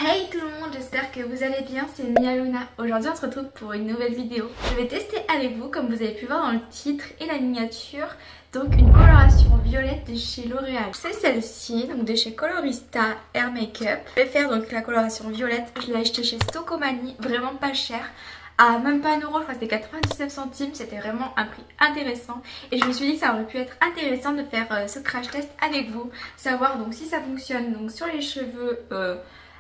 Hey tout le monde, j'espère que vous allez bien, c'est Mia Luna. Aujourd'hui on se retrouve pour une nouvelle vidéo. Je vais tester avec vous, comme vous avez pu voir dans le titre et la miniature, donc une coloration violette de chez L'Oréal. C'est celle-ci, donc de chez Colorista Hair Makeup. Je vais faire donc la coloration violette, je l'ai achetée chez Stocomanie, vraiment pas cher. À même pas 1€, je crois que c'était 99 centimes, c'était vraiment un prix intéressant et je me suis dit que ça aurait pu être intéressant de faire ce crash test avec vous, savoir donc si ça fonctionne donc sur les cheveux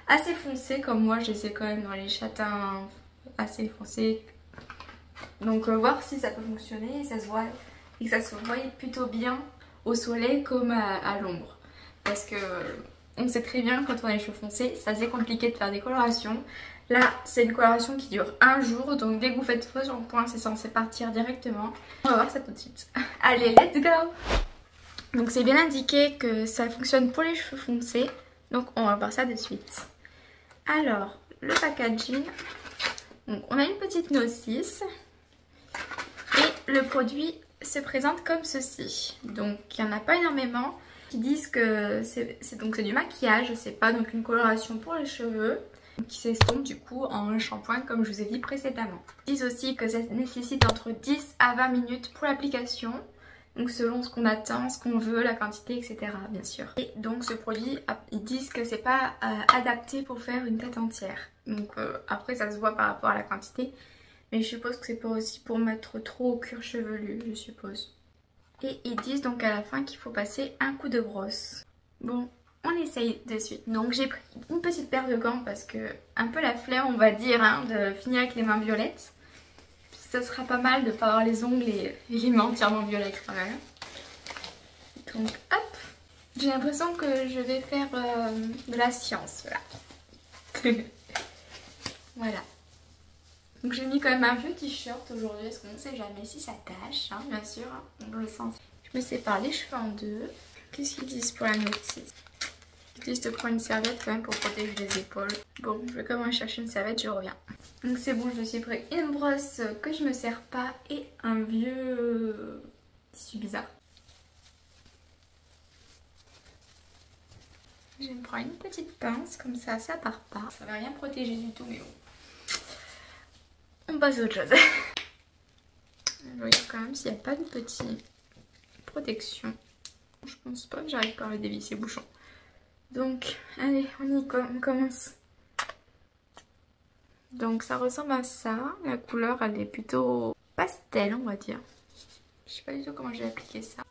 assez foncés comme moi, je les ai quand même dans les châtains assez foncés, donc voir si ça peut fonctionner et, ça se voit, et que ça se voit plutôt bien au soleil comme à l'ombre, parce que on sait très bien quand on a les cheveux foncés, c'est assez compliqué de faire des colorations. Là, c'est une coloration qui dure un jour, donc dès que vous faites vos shampoings, c'est censé partir directement. On va voir ça tout de suite. Allez, let's go! Donc c'est bien indiqué que ça fonctionne pour les cheveux foncés, donc on va voir ça de suite. Alors, le packaging. Donc on a une petite notice et le produit se présente comme ceci. Donc il n'y en a pas énormément qui disent que c'est du maquillage, c'est pas donc une coloration pour les cheveux, qui s'estompe du coup en shampoing comme je vous ai dit précédemment. Ils disent aussi que ça nécessite entre 10 à 20 minutes pour l'application, donc selon ce qu'on attend, ce qu'on veut, la quantité, etc. bien sûr. Et donc ce produit, ils disent que c'est pas adapté pour faire une tête entière. Donc après ça se voit par rapport à la quantité, mais je suppose que c'est pas aussi pour mettre trop au cuir chevelu, je suppose. Et ils disent donc à la fin qu'il faut passer un coup de brosse. Bon, on essaye de suite. Donc j'ai pris une petite paire de gants parce que un peu la flemme on va dire hein, de finir avec les mains violettes. Ça sera pas mal de pas avoir les ongles et les mains entièrement violettes quand même. Donc hop, j'ai l'impression que je vais faire de la science là. Voilà. Donc j'ai mis quand même un vieux t-shirt aujourd'hui parce qu'on ne sait jamais si ça tâche, hein, bien sûr. Donc le sens. Je me sépare les cheveux en deux. Qu'est-ce qu'ils disent pour la notice? Ils disent de prendre une serviette quand même pour protéger les épaules. Bon, je vais quand même chercher une serviette, je reviens. Donc c'est bon, je me suis pris une brosse que je me sers pas et un vieux tissu bizarre. Je vais me prendre une petite pince, comme ça part pas. Ça va rien protéger du tout, mais bon. On passe à autre chose. Je regarde quand même s'il n'y a pas de petite protection. Je pense pas que j'arrive pas à dévisser le bouchon. Donc, allez, on commence. Donc ça ressemble à ça. La couleur, elle est plutôt pastel, on va dire. Je sais pas du tout comment j'ai appliqué ça.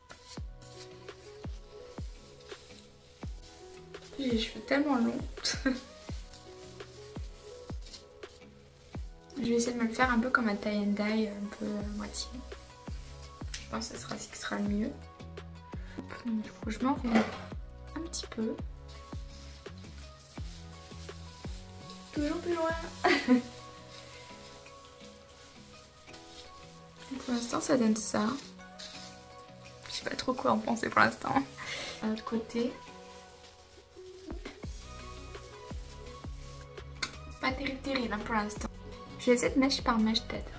J'ai les cheveux tellement longs. Je vais essayer de me le faire un peu comme un tie and dye, un peu à moitié. Je pense que ce sera ce qui sera le mieux. Donc, du coup, je m'enroule un petit peu. Toujours plus loin. Pour l'instant, ça donne ça. Je sais pas trop quoi en penser pour l'instant. De l'autre côté. Pas terrible hein, pour l'instant. Je vais essayer de mèche par mèche peut-être.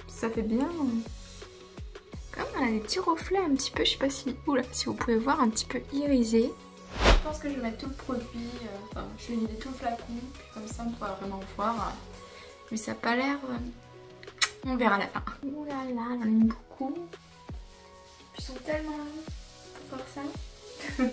Ça fait bien. Comme on a des petits reflets un petit peu, je sais pas si. Oula, si vous pouvez voir un petit peu irisé. Je pense que je vais mettre tout le produit, enfin je vais vider tout le flacon, puis comme ça on pourra vraiment voir. Mais ça n'a pas l'air. On verra à la fin. Ouh là là, j'en ai mis beaucoup. Ils sont tellement longs pour faire ça.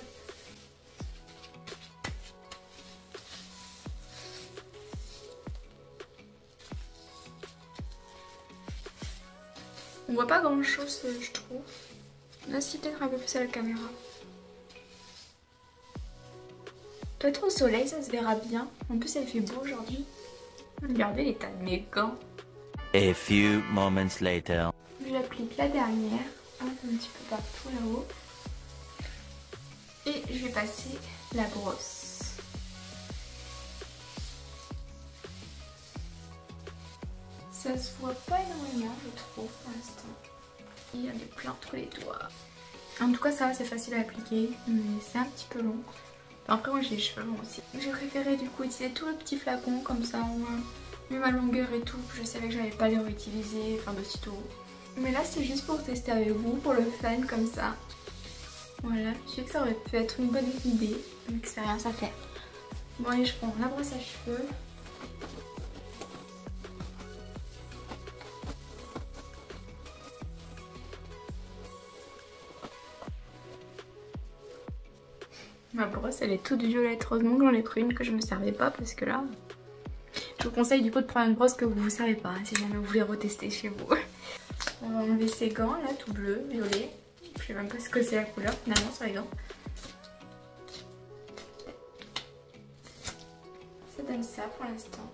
On voit pas grand chose, je trouve. Là, si peut-être un peu plus à la caméra. Peut-être au soleil, ça se verra bien. En plus, il fait beau aujourd'hui. Regardez l'état de mes gants. A few moments later. J'applique la dernière, un petit peu partout là-haut. Et je vais passer la brosse. Ça se voit pas énormément, je trouve, pour l'instant. Il y a des plans entre les doigts. En tout cas, ça va, c'est facile à appliquer, mais c'est un petit peu long. Après, moi j'ai les cheveux longs aussi. J'ai préféré du coup utiliser tout le petit flacon, comme ça au moins, vu ma longueur et tout, je savais que j'allais pas les réutiliser, enfin de sitôt. Mais là, c'est juste pour tester avec vous, pour le fun, comme ça. Voilà, je sais que ça aurait pu être une bonne idée, mais que c'est rien à faire. Bon allez, je prends la brosse à cheveux. Ma brosse elle est toute violette, heureusement que j'en ai pris une que je me servais pas parce que là... Je vous conseille du coup de prendre une brosse que vous ne savez pas hein, si jamais vous voulez retester chez vous. On va enlever ces gants là, tout bleu, violet. Je sais même pas ce que c'est la couleur finalement sur les gants. Ça donne ça pour l'instant.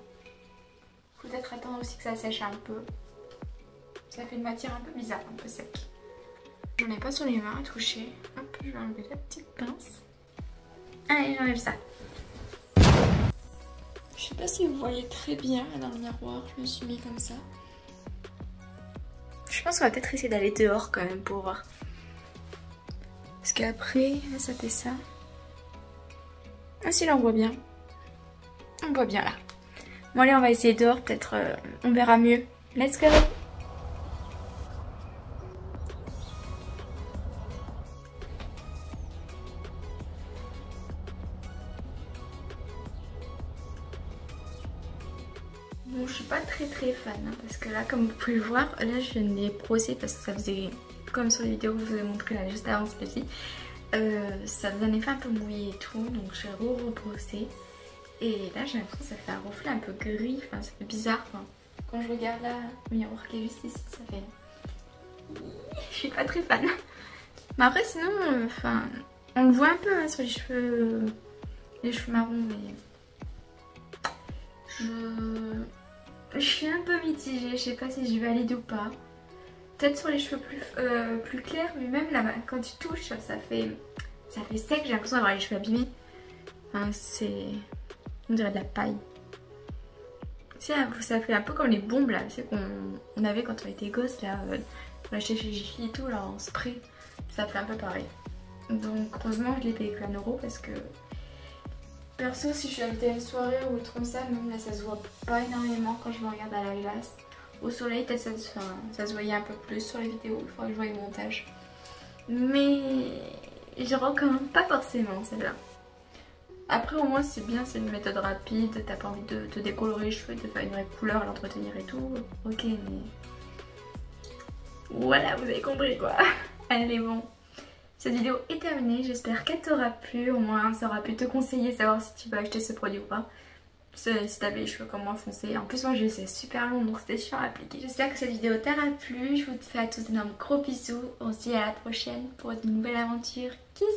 Peut-être attendre aussi que ça sèche un peu. Ça fait une matière un peu bizarre, un peu sec. J'en ai pas sur les mains à toucher. Hop, je vais enlever la petite pince. Allez, j'enlève ça. Je sais pas si vous voyez très bien dans le miroir, je me suis mis comme ça. Je pense qu'on va peut-être essayer d'aller dehors quand même pour voir. Parce qu'après, ça fait ça. Ah si, là on voit bien. On voit bien là. Bon allez, on va essayer dehors, peut-être on verra mieux. Let's go! Bon, je suis pas très fan hein, parce que là, comme vous pouvez le voir, là je viens de les brosser parce que ça faisait, comme sur les vidéos que je vous ai montré là juste avant celle-ci, ça faisait un effet un peu mouillé et tout, donc j'ai rebrossé. Et là j'ai l'impression que ça fait un reflet un peu gris, enfin ça fait bizarre. Enfin, quand je regarde là, le miroir qui est juste ici, ça fait... Je suis pas très fan. Mais après sinon, enfin, on le voit un peu hein, sur les cheveux marrons, mais... Je suis un peu mitigée, je sais pas si je valide ou pas. Peut-être sur les cheveux plus clairs, mais même là, quand tu touches, ça fait sec, j'ai l'impression d'avoir les cheveux abîmés. Enfin, c'est... On dirait de la paille. Ça fait un peu comme les bombes là, c'est qu'on avait quand on était gosse là, on achetait chez Jiffy et tout là en spray. Ça fait un peu pareil. Donc heureusement je l'ai payé que 1 € parce que... Perso, si je suis invitée à une soirée ou autre comme ça, même là ça se voit pas énormément quand je me regarde à la glace. Au soleil, peut-être ça se voyait un peu plus sur les vidéos, il faudrait que je voie le montage. Mais je recommande pas forcément celle-là. Après au moins c'est bien, c'est une méthode rapide, t'as pas envie de te décolorer les cheveux, de faire une vraie couleur, l'entretenir et tout. Ok, mais... Voilà, vous avez compris quoi. Allez bon. Cette vidéo est terminée, j'espère qu'elle t'aura plu, au moins ça aura pu te conseiller, savoir si tu veux acheter ce produit ou pas. Si t'avais les cheveux comme moi foncés. En plus moi j'ai c'est super long donc c'était chiant à appliquer. J'espère que cette vidéo t'aura plu, je vous fais à tous d'énormes gros bisous. On se dit à la prochaine pour une nouvelle aventure. Kiss!